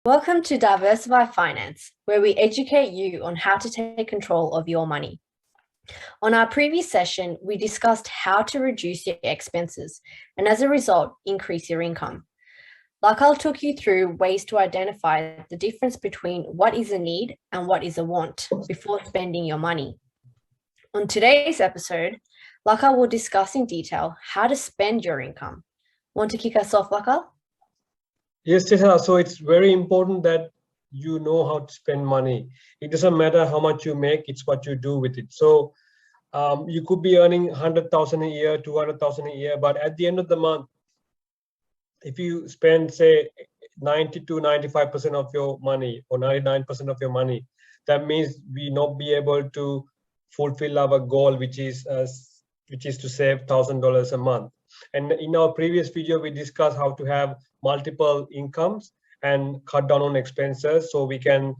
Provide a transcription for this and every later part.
Welcome to Diversify Finance, where we educate you on how to take control of your money. On our previous session, we discussed how to reduce your expenses and as a result, increase your income. Lakal took you through ways to identify the difference between what is a need and what is a want before spending your money. On today's episode, Lakal will discuss in detail how to spend your income. Want to kick us off, Lakal? Yes, Tisha. So it's very important that you know how to spend money. It doesn't matter how much you make, it's what you do with it. So you could be earning 100,000 a year, 200,000 a year, but at the end of the month, if you spend, say, 90 to 95% of your money or 99% of your money, that means we not be able to fulfill our goal, which is to save $1,000 a month. And in our previous video, we discussed how to have multiple incomes and cut down on expenses so we can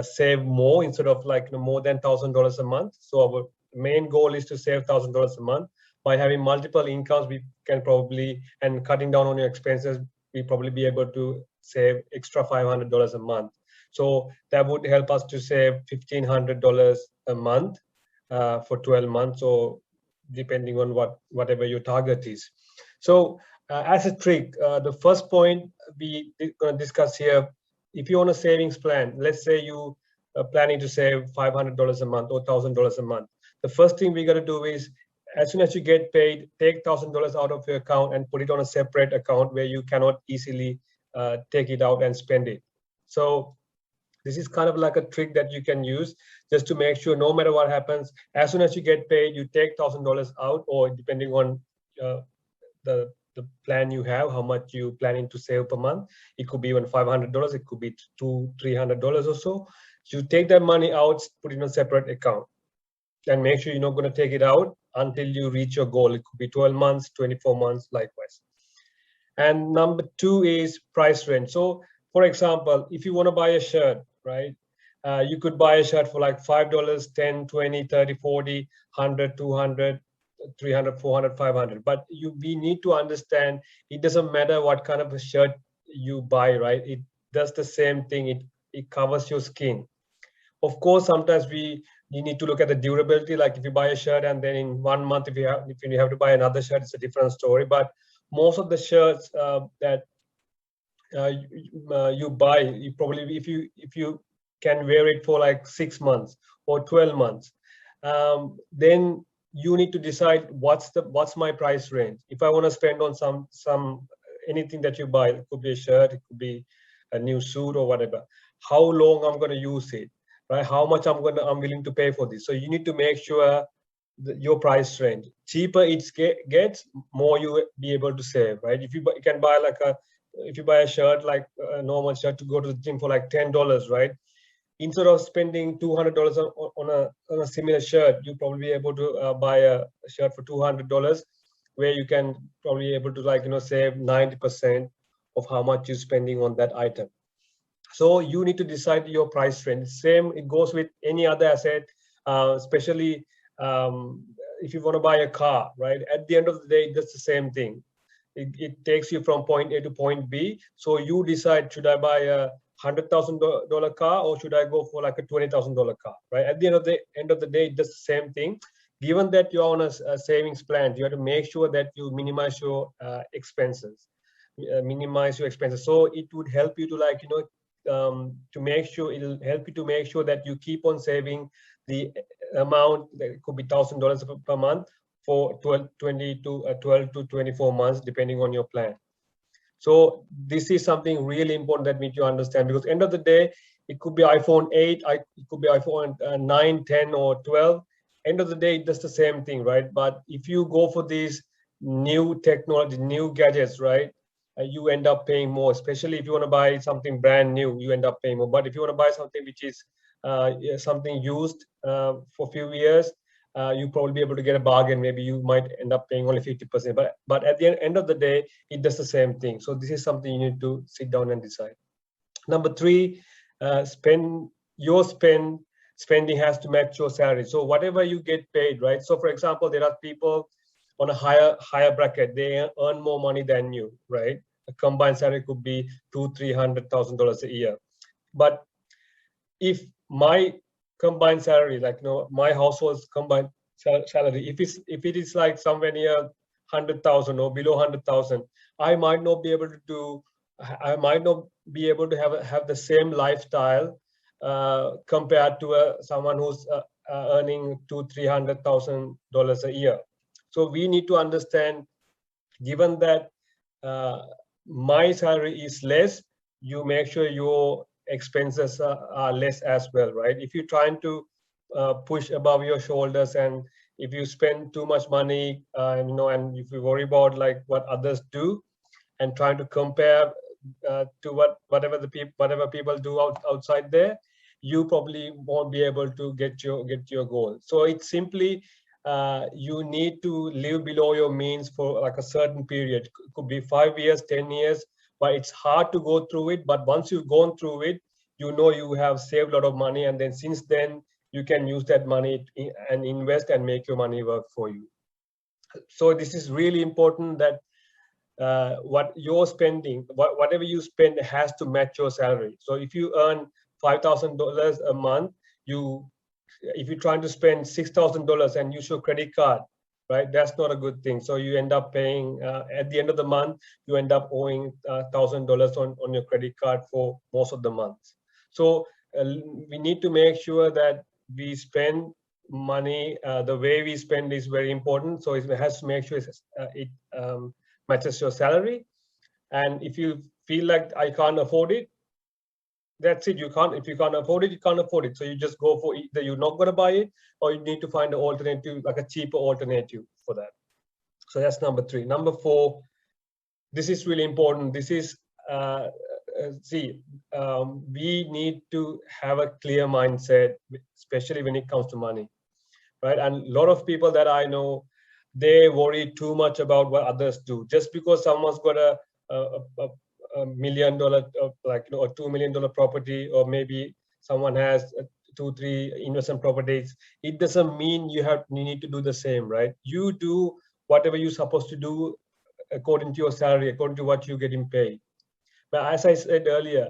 save more instead of more than $1,000 a month. So our main goal is to save $1,000 a month. By having multiple incomes, we can probably, and cutting down on your expenses, we probably be able to save extra $500 a month. So that would help us to save $1,500 a month for 12 months, or depending on whatever your target is. So as a trick, the first point we going to discuss here, if you're on a savings plan, let's say you are planning to save $500 a month or $1,000 a month. The first thing we got to do is, as soon as you get paid, take $1,000 out of your account and put it on a separate account where you cannot easily take it out and spend it. So this is kind of like a trick that you can use just to make sure no matter what happens, as soon as you get paid, you take $1,000 out, or depending on the plan you have, how much you planning to save per month. It could be even $500, it could be $200-300 or so. You take that money out, put it in a separate account, and make sure you're not going to take it out until you reach your goal. It could be 12 months, 24 months, likewise. And number two is price range. So for example, if you want to buy a shirt, right, you could buy a shirt for like $5, $10, $20, $30, $40, $100, $200, $300, $400, $500. But we need to understand it doesn't matter what kind of a shirt you buy, right? It does the same thing. It covers your skin. Of course, sometimes you need to look at the durability. Like if you buy a shirt and then in 1 month, if you have to buy another shirt, it's a different story. But most of the shirts that you buy, you probably, if you can wear it for like 6 months or 12 months, then you need to decide what's my price range. If I want to spend on some anything that you buy, it could be a shirt, it could be a new suit or whatever, how long I'm going to use it, right? How much I'm willing to pay for this. So you need to make sure your price range. Cheaper it gets, more you be able to save, right? If you can buy if you buy a shirt, like a normal shirt, to go to the gym for like $10, right? Instead of spending $200 on a similar shirt, you probably be able to buy a shirt for $200, where you can probably able to save 90% of how much you're spending on that item. So you need to decide your price range. Same, it goes with any other asset, especially if you want to buy a car, right? At the end of the day, it does the same thing. It takes you from point A to point B. So you decide, should I buy a $100,000 car or should I go for like a $20,000 car, right? At the end of the day, it does the same thing. Given that you're on a savings plan, you have to make sure that you minimize your expenses. So it would help you to to make sure, it'll help you to make sure that you keep on saving the amount that could be $1,000 per month for 12 to 24 months, depending on your plan. So this is something really important that we need to understand, because end of the day, it could be iPhone 8, it could be iPhone 9, 10, or 12. End of the day, it does the same thing, right? But if you go for these new technology, new gadgets, right, you end up paying more, especially if you want to buy something brand new, you end up paying more. But if you want to buy something which is something used for a few years, you probably be able to get a bargain. Maybe you might end up paying only 50%, but at the end of the day, it does the same thing. So this is something you need to sit down and decide. Number three, spending has to match your salary. So whatever you get paid, right? So for example, there are people on a higher bracket, they earn more money than you, right? A combined salary could be $200,000-300,000 a year. But if my combined salary, like my household's combined salary, if it is like somewhere near 100,000 or below 100,000, I might not be able to do. I might not be able to have the same lifestyle compared to someone who's earning $200,000-300,000 a year. So we need to understand, given that my salary is less, you make sure your expenses are less as well, right? If you're trying to push above your shoulders, and if you spend too much money, and if you worry about like what others do, and trying to compare to whatever people do outside there, you probably won't be able to get your goal. So it's simply you need to live below your means for like a certain period. It could be 5 years, 10 years, but it's hard to go through it. But once you've gone through it, you have saved a lot of money, and then since then you can use that money and invest and make your money work for you. So this is really important, that what you're spending, whatever you spend has to match your salary. So if you earn $5,000 a month, if you're trying to spend $6,000 and use your credit card, right, that's not a good thing. So you end up paying at the end of the month, you end up owing $1,000 on your credit card for most of the months. So we need to make sure that we spend money, the way we spend is very important. So it has to make sure it matches your salary. And if you feel like I can't afford it, that's it. If you can't afford it, you can't afford it. So you just go for either you're not going to buy it, or you need to find an alternative, like a cheaper alternative for that. So that's number 3. Number 4, this is really important. This is we need to have a clear mindset, especially when it comes to money, right? And a lot of people that I know, they worry too much about what others do. Just because someone's got a $1 million, like a $2 million property, or maybe someone has 2-3 investment properties, it doesn't mean you need to do the same, right? You do whatever you're supposed to do according to your salary, according to what you're getting paid. But as I said earlier,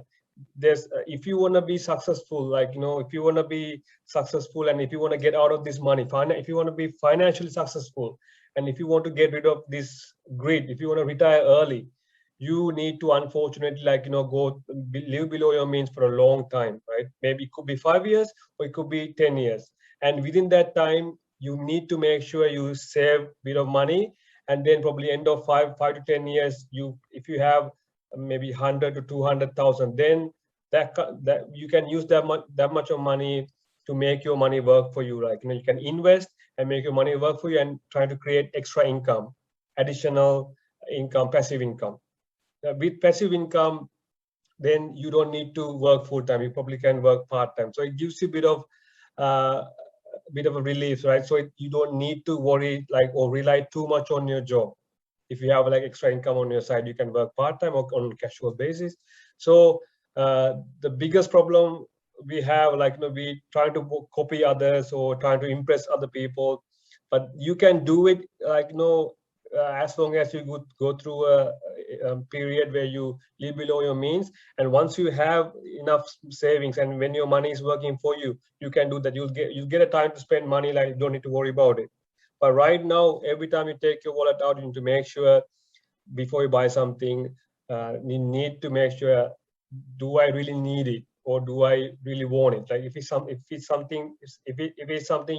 if you want to be successful, like if you want to be successful, and if you want to get out of this money, if you want to be financially successful, and if you want to get rid of this greed, if you want to retire early, you need to, unfortunately, live below your means for a long time, right? Maybe it could be 5 years, or it could be 10 years. And within that time, you need to make sure you save a bit of money. And then probably end of 5 to 10 years, if you have maybe 100 to 200,000, then that you can use that much of money to make your money work for you. Like you can invest and make your money work for you, and try to create extra income, additional income, passive income. With passive income, then you don't need to work full time. You probably can work part time. So it gives you a bit of a relief, right? So you don't need to worry or rely too much on your job. If you have extra income on your side, you can work part time or on a casual basis. So the biggest problem we have, we trying to copy others or trying to impress other people, but you can do it as long as you go through a period where you live below your means. And once you have enough savings, and when your money is working for you, you can do that. You'll get a time to spend money, you don't need to worry about it. But right now, every time you take your wallet out, you need to make sure, before you buy something, you need to make sure, do I really need it, or do I really want it? If it's something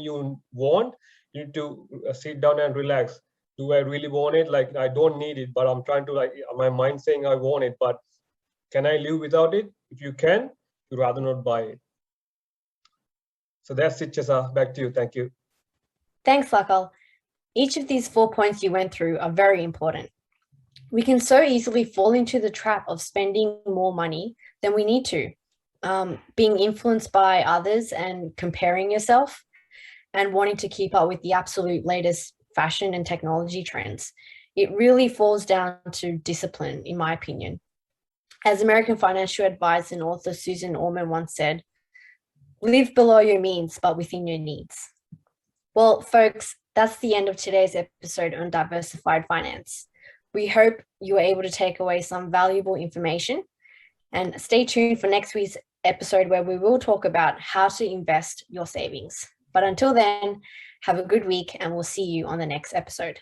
you want, you need to sit down and relax. Do I really want it? I don't need it, but I'm trying to, my mind saying I want it, but can I live without it? If you can, you'd rather not buy it. So that's it, Chesa. Back to you. Thank you. Thanks, Lakal. Each of these 4 points you went through are very important. We can so easily fall into the trap of spending more money than we need to, being influenced by others and comparing yourself, and wanting to keep up with the absolute latest fashion and technology trends. It really falls down to discipline, in my opinion. As American financial advisor and author Susan Orman once said, live below your means, but within your needs. Well, folks, that's the end of today's episode on diversified finance. We hope you were able to take away some valuable information, and stay tuned for next week's episode where we will talk about how to invest your savings. But until then, have a good week and we'll see you on the next episode.